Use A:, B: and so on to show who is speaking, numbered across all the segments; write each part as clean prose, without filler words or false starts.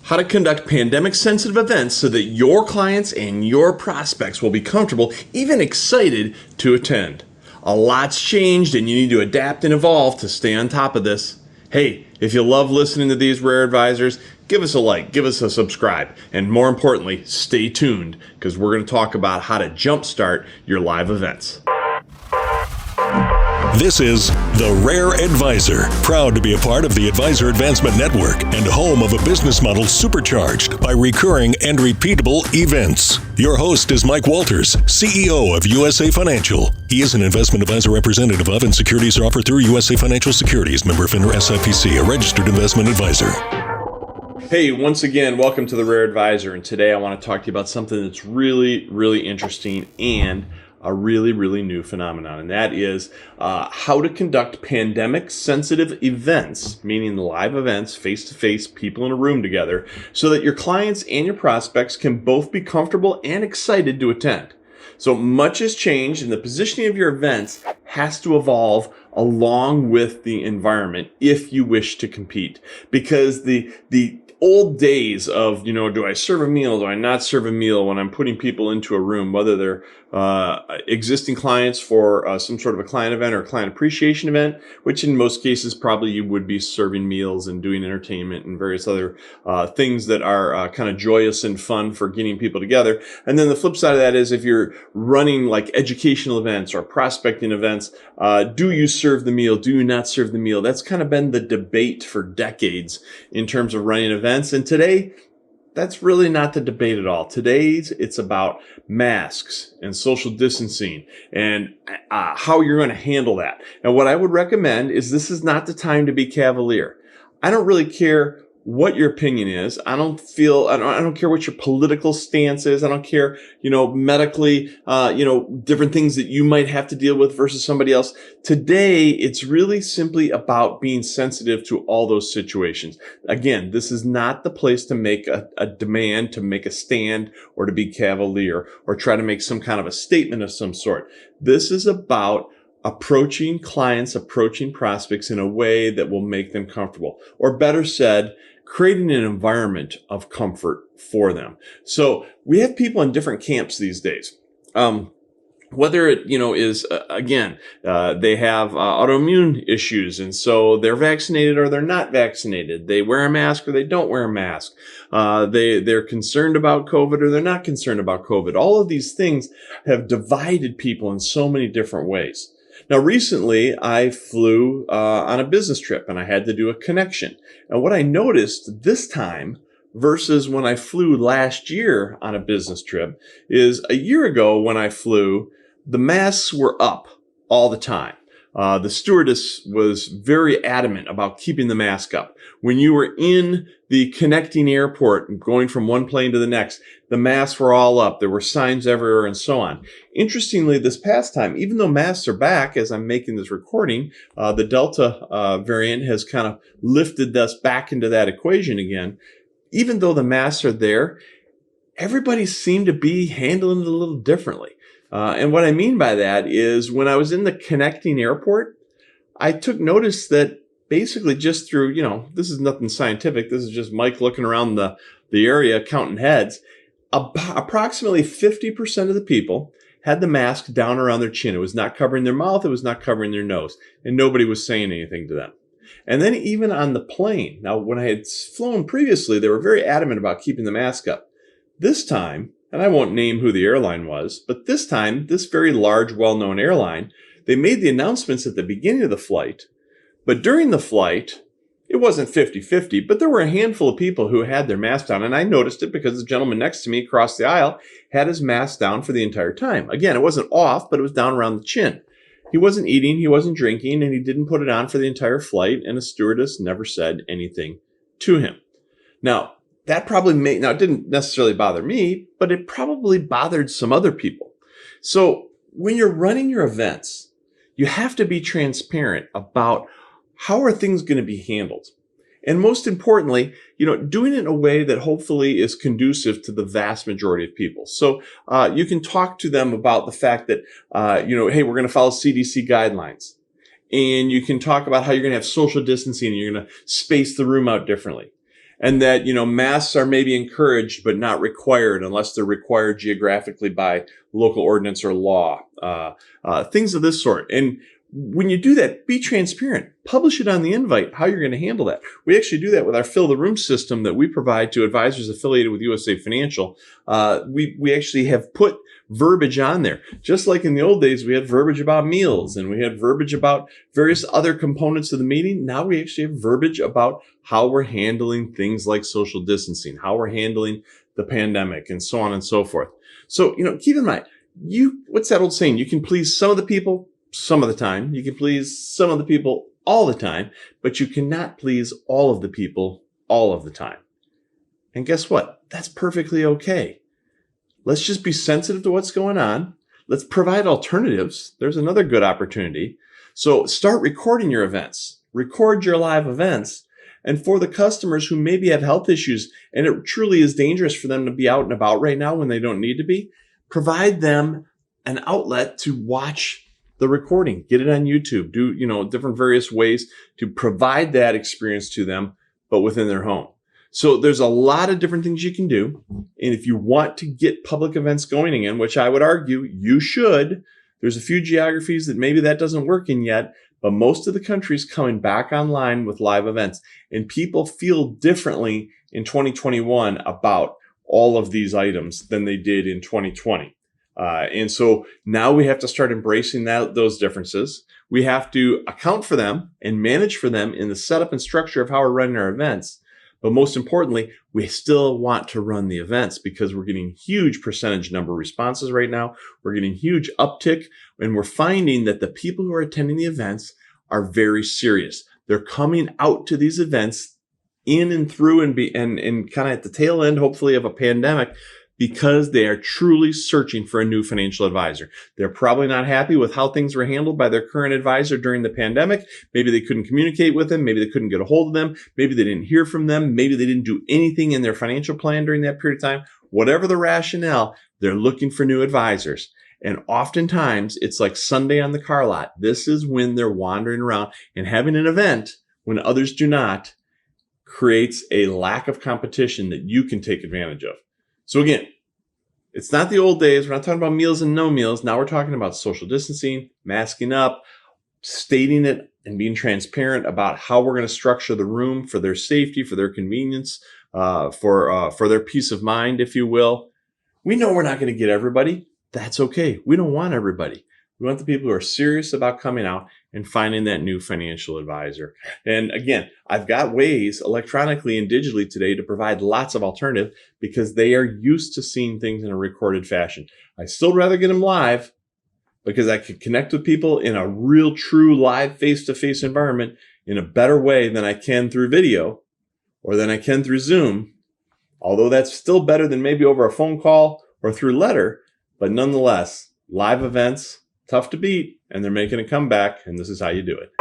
A: How to conduct pandemic-sensitive events so that your clients and your prospects will be comfortable, even excited to attend. A lot's changed and you need to adapt and evolve to stay on top of this. Hey, if you love listening to these Rare Advisors, give us a like, give us a subscribe, and more importantly, stay tuned because we're going to talk about how to jumpstart your live events.
B: This is The Rare Advisor, proud to be a part of the Advisor Advancement Network and home of a business model supercharged by recurring and repeatable events. Your host is Mike Walters, CEO of USA Financial. He is an investment advisor representative of and securities are offered through USA Financial Securities, member FINRA SIPC, a registered investment advisor.
A: Hey, once again, welcome to The Rare Advisor, and today I want to talk to you about something that's really, really interesting and a really, really new phenomenon, and that is how to conduct pandemic-sensitive events, meaning live events, face-to-face, people in a room together, so that your clients and your prospects can both be comfortable and excited to attend. So much has changed, and the positioning of your events has to evolve along with the environment if you wish to compete, because the old days of, do I serve a meal, do I not serve a meal when I'm putting people into a room, whether they're existing clients for some sort of a client event or a client appreciation event, which in most cases probably you would be serving meals and doing entertainment and various other things that are kind of joyous and fun for getting people together. And then the flip side of that is if you're running like educational events or prospecting events, do you serve the meal? Do you not serve the meal? That's kind of been the debate for decades in terms of running events. And today, that's really not the debate at all. Today's it's about masks and social distancing and how you're going to handle that. And what I would recommend is this is not the time to be cavalier. I don't really care what your opinion is. I don't care what your political stance is. I don't care, medically, different things that you might have to deal with versus somebody else. Today, it's really simply about being sensitive to all those situations. Again, this is not the place to make a demand, to make a stand, or to be cavalier, or try to make some kind of a statement of some sort. This is about approaching clients, approaching prospects in a way that will make them comfortable, or better said, creating an environment of comfort for them. So we have people in different camps these days. Whether it, is, they have autoimmune issues, and so they're vaccinated or they're not vaccinated. They wear a mask or they don't wear a mask. They're concerned about COVID or they're not concerned about COVID. All of these things have divided people in so many different ways. Now, recently, I flew on a business trip, and I had to do a connection. And what I noticed this time versus when I flew last year on a business trip is a year ago when I flew, the masks were up all the time. The stewardess was very adamant about keeping the mask up. When you were in the connecting airport and going from one plane to the next, the masks were all up. There were signs everywhere and so on. Interestingly, this past time, even though masks are back as I'm making this recording, the Delta variant has kind of lifted us back into that equation again. Even though the masks are there, everybody seemed to be handling it a little differently. And what I mean by that is when I was in the connecting airport, I took notice that basically just through, this is nothing scientific. This is just Mike looking around the area, counting heads. Approximately 50% of the people had the mask down around their chin. It was not covering their mouth. It was not covering their nose. And nobody was saying anything to them. And then even on the plane, now when I had flown previously, they were very adamant about keeping the mask up. This time, and I won't name who the airline was, but this time, this very large, well-known airline, they made the announcements at the beginning of the flight, but during the flight, it wasn't 50-50, but there were a handful of people who had their mask down, and I noticed it because the gentleman next to me across the aisle had his mask down for the entire time. Again, it wasn't off, but it was down around the chin. He wasn't eating, he wasn't drinking, and he didn't put it on for the entire flight, and the stewardess never said anything to him. Now, that probably it didn't necessarily bother me, but it probably bothered some other people. So when you're running your events, you have to be transparent about how are things going to be handled. And most importantly, doing it in a way that hopefully is conducive to the vast majority of people. So you can talk to them about the fact that, hey, we're going to follow CDC guidelines. And you can talk about how you're going to have social distancing and you're going to space the room out differently. and that, masks are maybe encouraged but not required unless they're required geographically by local ordinance or law, things of this sort. And when you do that, be transparent. Publish it on the invite how you're going to handle that. We actually do that with our Fill the Room system that we provide to advisors affiliated with USA Financial. We actually have put verbiage on there. Just like in the old days, we had verbiage about meals and we had verbiage about various other components of the meeting. Now we actually have verbiage about how we're handling things like social distancing, how we're handling the pandemic, and so on and so forth. So, keep in mind, what's that old saying? You can please some of the people some of the time. You can please some of the people all the time, but you cannot please all of the people all of the time. And guess what? That's perfectly okay. Let's just be sensitive to what's going on. Let's provide alternatives. There's another good opportunity. So start recording your events. Record your live events. And for the customers who maybe have health issues and it truly is dangerous for them to be out and about right now when they don't need to be, provide them an outlet to watch the recording, get it on YouTube, do, different various ways to provide that experience to them, but within their home. So there's a lot of different things you can do. And if you want to get public events going again, which I would argue you should, there's a few geographies that maybe that doesn't work in yet, but most of the country's coming back online with live events. And people feel differently in 2021 about all of these items than they did in 2020. And so now we have to start embracing those differences. We have to account for them and manage for them in the setup and structure of how we're running our events. But most importantly, we still want to run the events because we're getting huge percentage number of responses right now. We're getting huge uptick, and we're finding that the people who are attending the events are very serious. They're coming out to these events in and through and kind of at the tail end, hopefully, of a pandemic, because they are truly searching for a new financial advisor. They're probably not happy with how things were handled by their current advisor during the pandemic. Maybe they couldn't communicate with them. Maybe they couldn't get a hold of them. Maybe they didn't hear from them. Maybe they didn't do anything in their financial plan during that period of time. Whatever the rationale, they're looking for new advisors. And oftentimes, it's like Sunday on the car lot. This is when they're wandering around, and having an event when others do not creates a lack of competition that you can take advantage of. So again, it's not the old days. We're not talking about meals and no meals. Now we're talking about social distancing, masking up, stating it, and being transparent about how we're going to structure the room for their safety, for their convenience, for their peace of mind, if you will. We know we're not going to get everybody. That's okay. We don't want everybody. We want the people who are serious about coming out and finding that new financial advisor. And again, I've got ways electronically and digitally today to provide lots of alternative because they are used to seeing things in a recorded fashion. I still rather get them live because I can connect with people in a real, true, live, face-to-face environment in a better way than I can through video or than I can through Zoom. Although that's still better than maybe over a phone call or through letter, but nonetheless, live events, tough to beat, and they're making a comeback, and this is how you do it.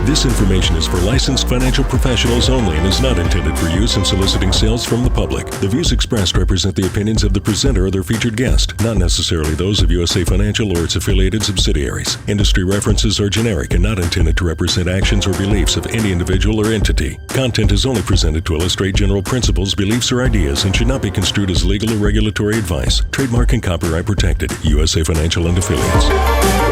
B: This information is for licensed financial professionals only and is not intended for use in soliciting sales from the public. The views expressed represent the opinions of the presenter or their featured guest, not necessarily those of USA Financial or its affiliated subsidiaries. Industry references are generic and not intended to represent actions or beliefs of any individual or entity. Content is only presented to illustrate general principles, beliefs, or ideas and should not be construed as legal or regulatory advice. Trademark and copyright protected. USA Financial and Affiliates.